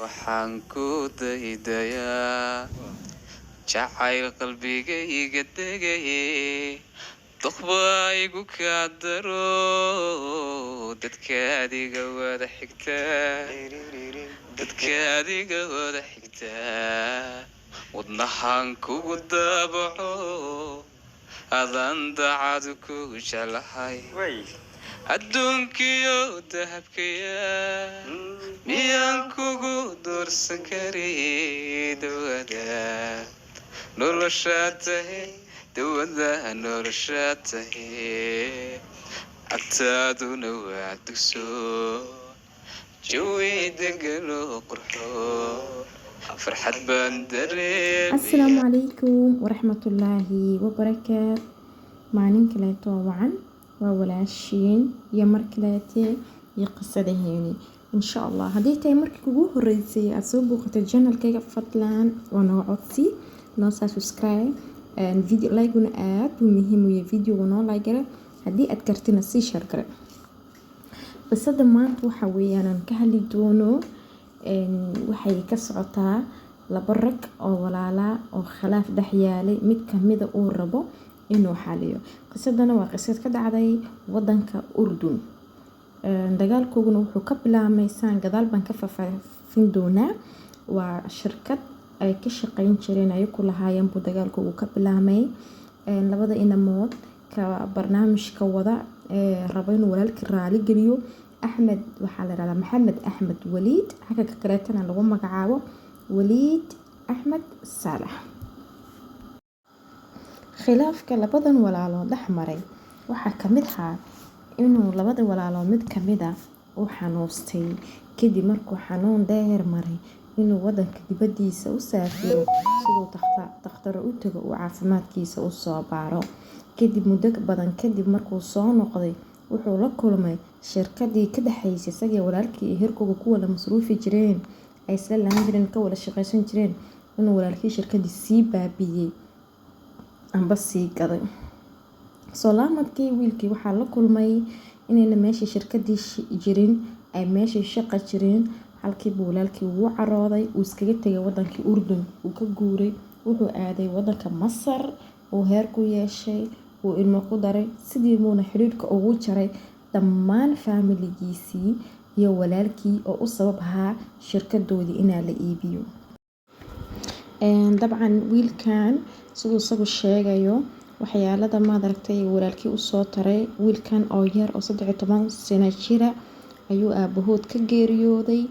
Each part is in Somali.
waxaan ku daydayaa jacayl qalbigayga degay duqba igu kaa daro dadka adiga wada xigta wadnahan kugu daabaco adan dacad ku jeclahay adduunkiyo dahabkaya miyaan kugu doorsan kari dawada noloshaa tahay agtaaduna waa dugso jawi degano qurxo farxad baan dareemaya. Asalaamu calaykum waraxmatullaahi wabarakaat. Maalin kaleeto wacan waa walaashiin iyo mar kaleete iyo qisadaheeni insha Allah. Haddii tahay markii kugu horeysay aad soo booqatay channelkayga fadlan waa noo codsi noo subscribe video like-guna aad buu muhiim u yahay videoga noo like gara haddii aad kartina sii share gara. Qisada maanta waxa weeyaan aan ka hadli doono waxay ka socotaa laba rag oo walaala oo khilaaf dhex yaalay mid kamida uu rabo inuu xaliyo. Qisadana waa qisad ka dhacday wadanka Urdun. Dagaalkooduna wuxuu ka bilaabmay saan gadaal baan ka faahfaahin doonaa. Waa shirkad ay ka shaqeyn jireen ay ku lahaayeen buu dagaalkoodu ka bilaabmay. Labada inamood ka barnaamijka wada rabo inuu walaalkii raali geliyo Axmed waxaa la yiraahdaa Maxamed Axmed Waliid xagga ka kaleetana lagu magacaabo Waliid Axmed Saalax. Khilaafka labadan walaalood dhex maray waxaa kamid ahaa inuu labada walaalood mid kamida uu xanuustay kadib markuu xanuun dheer maray inuu wadanka dibadiisa u saafiro sidoo dhakhtar u tago oo caafimaadkiisa u soo baaro. Kadib muddo badan kadib markuu soo noqday wuxuu la kulmay shirkadii ka dhaxaysay isaga walaalkii heerkooda ku wada masruufi jireen ay isla laan jireen ka wada shaqaysan jireen inuu walaalkii shirkadii sii baabiyay amba sii gaday. Salaamadkii wiilkii waxaa la kulmay inayna meeshii shirkadii jirin ay meeshii shaqo jireen halkii walaalkii uu carooday uu iskaga tagay wadankii Urdun uu ka guuray wuxuu aaday wadanka Masar oo heer ku yeeshay uu ilmo ku daray sidii muuna xiriirka ugu jaray dhammaan faamiligiisii iyo walaalkii oo u sabab ahaa shirkadoodii inaa la iibiyo. Dabcan wiilkan sidoo isagu sheegayo waxyaalada maad aragtay walaalkii u soo taray wiilkan oo yar oo 13 sano jira ayuu aabahood ka geeriyooday.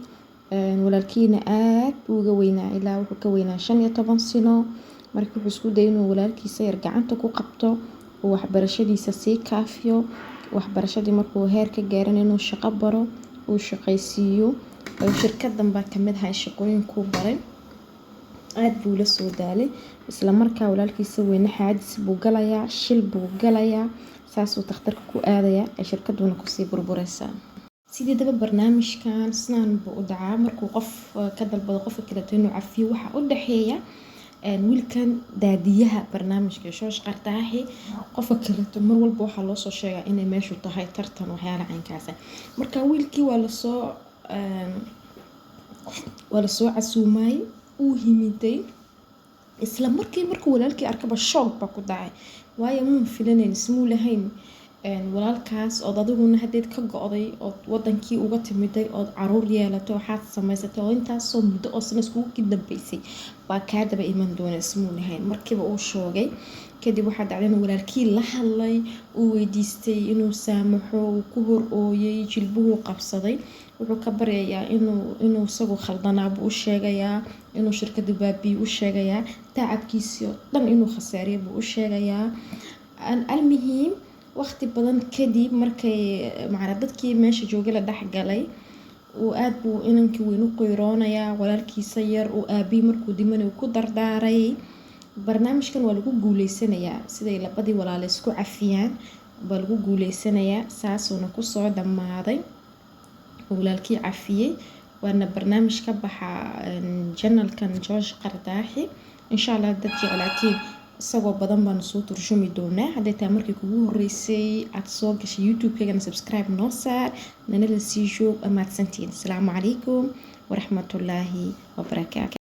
Walaalkiina aad uga weynaa ilaa wuxuu ka weynaa 15 sano markii wuxuu isku dayay inuu walaalkiisa yar gacanta ku qabto oo waxbarashadiisa sii kaafiyo. Waxbarashadii markuu heer ka gaarin inuu shaqo baro uu shaqaysiiyo shirkadan baa kamid ah shaqooyinkuu baray. Aad buu la soo daalay isla markaa walaalkiisa weyna xaadis buu galayaa shil buu galayaa saasoo dhakhtarka ku aadaya ay shirkaduna ku sii burburaysaa. Sidoo barnaamijkan snaan buu u dhacaa markuu qof ka dalbado qofka kale inuu cafiyo waxa u dhaxeeya wiilkan daadiyaha barnaamijka shoosh qartaahi qofka kale mar walba waxa loo soo sheegaa inay meeshu tahay tartan waxyaalo caynkaas ah. Marka wiilkii waa la soo casuumay uu himiday isla markuu walaalkii arkaba shock ba ku dhacay waayo muu filaneen ismuu lahayn walaalkaas oo adiguna hadeed ka go'day oo wadankii uga timiday oo caruur yeelato waxaad samaysatay oo intaas soo muddo oo sana isku dambeysay baa ka daba iman doona ismuu lahayn markiiba uu shoogay. Kadib waxa dhacday inuu walaalkii la hadlay uu weydiistay inuu saamaxo uu ku hor ooyay jilbuhu qabsaday wuxuu ka baryayaa inuu isagu khaldanaa buu u sheegayaa inuu shirkadu baabiyo u sheegayaa tacabkiisa dhan inuu khasaariyo buu u sheegayaa. Almuhiim waqti badan kadib markay dadkii meesha joogay la dhex galay uu aad buu inankii weyn u qoyroonayaa walaalkiisa yar uu aabi markuu dhimanay ku dardaaray. Barnaamijkan waa lagu guuleysanayaa siday labadii walaal isku cafiyaan baa lagu guuleysanayaa saasuna ku soo dhamaaday walaalkii cafiyay waana barnaamij ka baxa channelkan Joosh Qardaaxi insha Allah dadkii walaalkii isagoo badan baan soo turjumi doonaa. Haddii taa markii kugu horeysay aad soo gashay YouTube-kayga subscribe noo saar nana la sii joog amaadsantiin. Assalaamu calaykum waraxmatullaahi wabarakaatu.